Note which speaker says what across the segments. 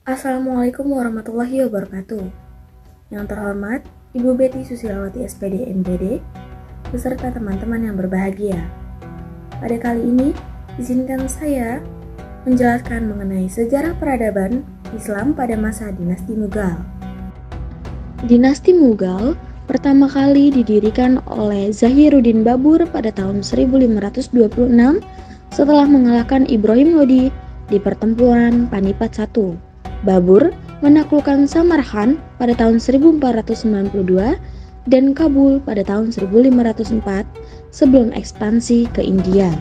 Speaker 1: Assalamualaikum warahmatullahi wabarakatuh. Yang terhormat, Ibu Betty Susilawati SPD MPD, beserta teman-teman yang berbahagia. Pada kali ini, izinkan saya menjelaskan mengenai sejarah peradaban Islam pada masa dinasti Mughal. Dinasti Mughal pertama kali didirikan oleh Zahiruddin Babur pada tahun 1526 setelah mengalahkan Ibrahim Lodi di pertempuran Panipat I. Babur menaklukkan Samarkand pada tahun 1492 dan Kabul pada tahun 1504 sebelum ekspansi ke India.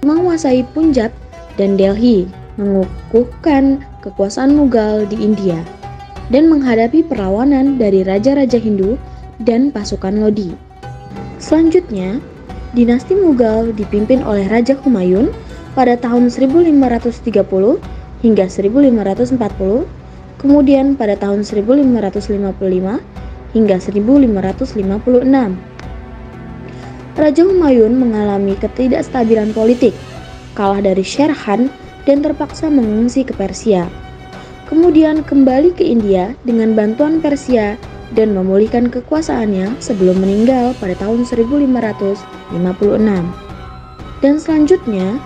Speaker 1: Menguasai Punjab dan Delhi, mengukuhkan kekuasaan Mughal di India, dan menghadapi perlawanan dari raja-raja Hindu dan pasukan Lodi. Selanjutnya, dinasti Mughal dipimpin oleh Raja Humayun pada tahun 1530 hingga 1540, kemudian pada tahun 1555 hingga 1556. Raja Humayun mengalami ketidakstabilan politik, kalah dari Sher Khan dan terpaksa mengungsi ke Persia. Kemudian kembali ke India dengan bantuan Persia dan memulihkan kekuasaannya sebelum meninggal pada tahun 1556. Dan selanjutnya,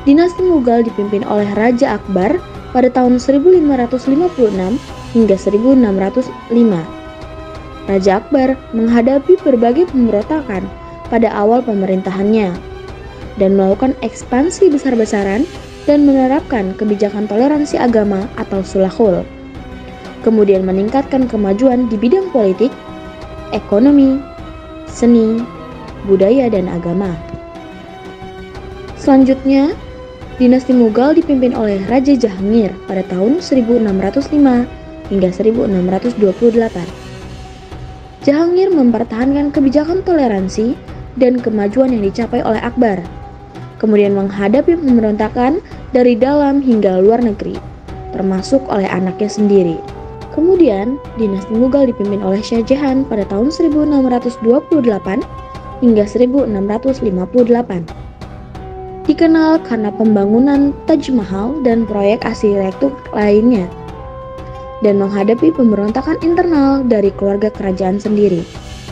Speaker 1: dinasti Mughal dipimpin oleh Raja Akbar pada tahun 1556 hingga 1605. Raja Akbar menghadapi berbagai pemberontakan pada awal pemerintahannya dan melakukan ekspansi besar-besaran dan menerapkan kebijakan toleransi agama atau sulhul. Kemudian meningkatkan kemajuan di bidang politik, ekonomi, seni, budaya, dan agama. Selanjutnya, dinasti Mughal dipimpin oleh Raja Jahangir pada tahun 1605 hingga 1628. Jahangir mempertahankan kebijakan toleransi dan kemajuan yang dicapai oleh Akbar, kemudian menghadapi pemberontakan dari dalam hingga luar negeri, termasuk oleh anaknya sendiri. Kemudian, dinasti Mughal dipimpin oleh Shah Jahan pada tahun 1628 hingga 1658. Dikenal karena pembangunan Taj Mahal dan proyek arsitektur lainnya, dan menghadapi pemberontakan internal dari keluarga kerajaan sendiri.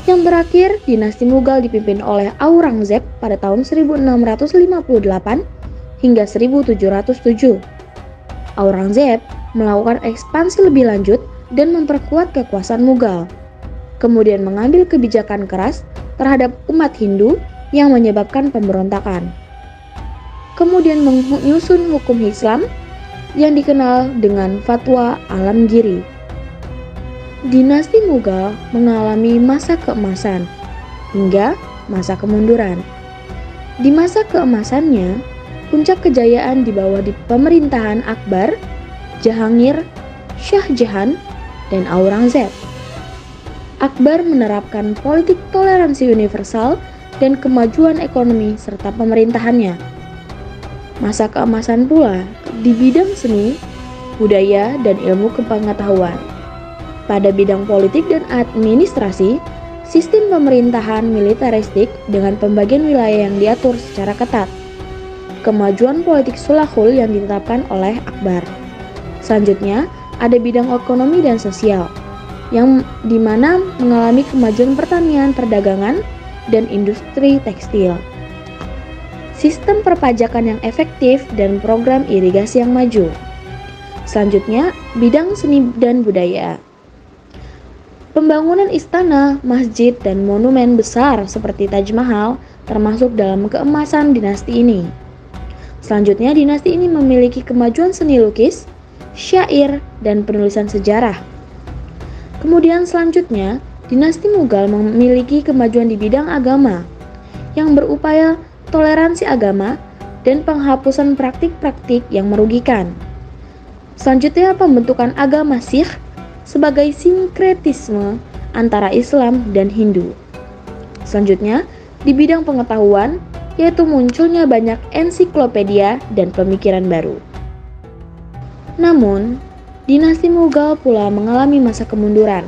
Speaker 1: Yang terakhir, dinasti Mughal dipimpin oleh Aurangzeb pada tahun 1658 hingga 1707. Aurangzeb melakukan ekspansi lebih lanjut dan memperkuat kekuasaan Mughal, kemudian mengambil kebijakan keras terhadap umat Hindu yang menyebabkan pemberontakan. Kemudian menyusun hukum Islam yang dikenal dengan Fatwa Alamgiri. Dinasti Mughal mengalami masa keemasan hingga masa kemunduran. Di masa keemasannya, puncak kejayaan di bawah di pemerintahan Akbar, Jahangir, Shah Jahan, dan Aurangzeb. Akbar menerapkan politik toleransi universal dan kemajuan ekonomi serta pemerintahannya. Masa keemasan pula di bidang seni, budaya, dan ilmu kepengetahuan. Pada bidang politik dan administrasi, sistem pemerintahan militeristik dengan pembagian wilayah yang diatur secara ketat. Kemajuan politik sulhul yang ditetapkan oleh Akbar. Selanjutnya, ada bidang ekonomi dan sosial, yang dimana mengalami kemajuan pertanian, perdagangan, dan industri tekstil. Sistem perpajakan yang efektif dan program irigasi yang maju. Selanjutnya, bidang seni dan budaya. Pembangunan istana, masjid, dan monumen besar seperti Taj Mahal termasuk dalam keemasan dinasti ini. Selanjutnya, dinasti ini memiliki kemajuan seni lukis, syair, dan penulisan sejarah. Kemudian selanjutnya, dinasti Mughal memiliki kemajuan di bidang agama yang berupaya toleransi agama dan penghapusan praktik-praktik yang merugikan. Selanjutnya, pembentukan agama Sikh sebagai sinkretisme antara Islam dan Hindu. Selanjutnya, di bidang pengetahuan, yaitu munculnya banyak ensiklopedia dan pemikiran baru. Namun, dinasti Mughal pula mengalami masa kemunduran,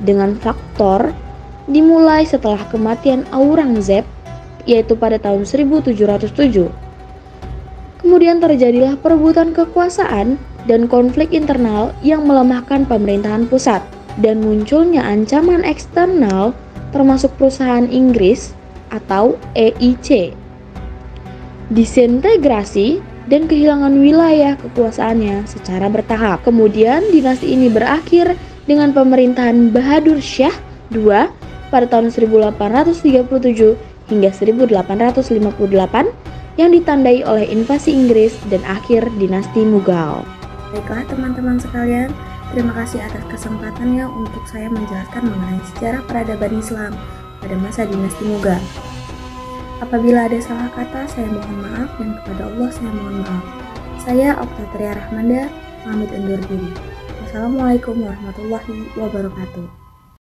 Speaker 1: dengan faktor dimulai setelah kematian Aurangzeb yaitu pada tahun 1707. Kemudian terjadilah perebutan kekuasaan dan konflik internal yang melemahkan pemerintahan pusat, dan munculnya ancaman eksternal termasuk perusahaan Inggris atau EIC, disintegrasi dan kehilangan wilayah kekuasaannya secara bertahap. Kemudian dinasti ini berakhir dengan pemerintahan Bahadur Shah II pada tahun 1837 hingga 1858 yang ditandai oleh invasi Inggris dan akhir dinasti Mughal.
Speaker 2: Baiklah teman-teman sekalian, terima kasih atas kesempatannya untuk saya menjelaskan mengenai sejarah peradaban Islam pada masa dinasti Mughal. Apabila ada salah kata, saya mohon maaf, dan kepada Allah saya mohon maaf. Saya Oktatria Rahmanda, pamit undur diri. Wassalamualaikum warahmatullahi wabarakatuh.